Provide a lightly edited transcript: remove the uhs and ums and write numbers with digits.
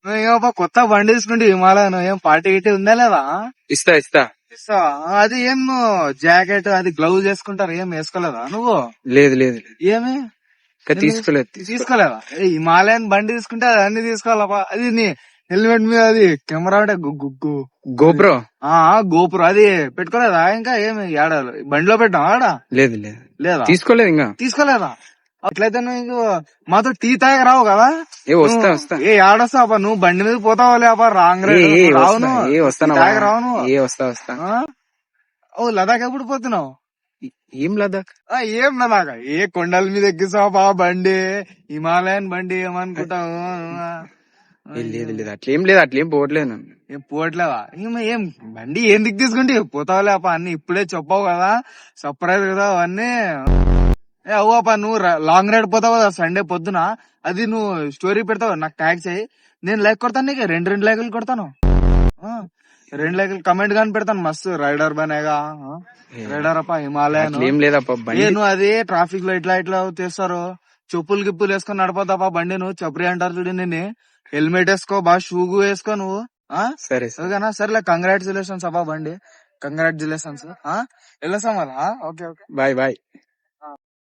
ఏమో కొత్త బండి తీసుకుంటే హిమాలయన్ ఏం పార్టీ గిట్టి ఉందా లేదా? ఇస్తా ఇస్తా. ఇస్తావా? అది ఏం జాకెట్ అది గ్లౌజ్ వేసుకుంటారు, ఏం వేసుకోలేదా నువ్వు? లేదు లేదు లేదు. ఏమి ఇంకా తీసుకోలేదు. తీసుకోలేదా? హిమాలయన్ బండి తీసుకుంటే అది అన్ని తీసుకోవాలపా. అది నీ హెల్మెట్ మీద అది కెమెరా అంటే గోప్రో. గోపురం అది పెట్టుకోలేదా? ఇంకా ఏమి ఏడా బండిలో పెట్టావా ఆడ? లేదు లేదు లేదా? తీసుకోలేదు ఇంకా. తీసుకోలేదా? అట్లయితే నువ్వు మాతో టీ తాగ రావు కదా? వస్తా వస్తా. ఆడొస్తావా నువ్వు? బండి మీద పోతావా లేపా? రాంగ్ రైడ్ రావును వస్తాను. రావును. వస్తా వస్తా. ఓ లదాఖ్ ఎప్పుడు పోతున్నావు? ఏం లదాఖ్? ఏం లదాఖ్? కొండల మీద ఎక్కిస్తావా బండి? హిమాలయన్ బండి ఏమనుకుంటావు? లేదు లేదు అట్లేం లేదు, అట్లేం పోవట్లేదు నన్ను. ఏం పోవట్లేవా? ఏం బండి ఏం దిక్కు తీసుకుంటే పోతావు లేప? అన్ని ఇప్పుడే చెప్పావు కదా, సర్ప్రైజ్ కదా అవన్నీ. అవ్వపా నువ్వు లాంగ్ రైడ్ పోతావు కదా సండే పొద్దున, అది నువ్వు స్టోరీ పెడతావు నాకు ట్యాగ్ చేయి, నేను లైక్ కొడతాను నీకు. రెండు లైకులు కొడతాను. 2 లైకులు కమెంట్ గాని పెడతాను. మస్తు రైడర్ బనేగా రైడర్ అప్ప హిమాలయన్. ఏం లేదప్ప నువ్వు అది ట్రాఫిక్ లో ఇట్లా ఇట్లా చేస్తారు, చెప్పులు గిప్పులు వేసుకొని నడపోతాపా బండి. నువ్వు చప్రి అంటారు చూడు నిన్ను. హెల్మెట్ వేసుకో, బాగా షూ వేసుకో నువ్వు. సరే ఓకేనా? సరేలే, కంగ్రాచులేషన్స్ అబ్బా బండి, కంగ్రాచులేషన్స్. వెళ్ళొస్తాం మళ్ళా. Okay okay, bye bye.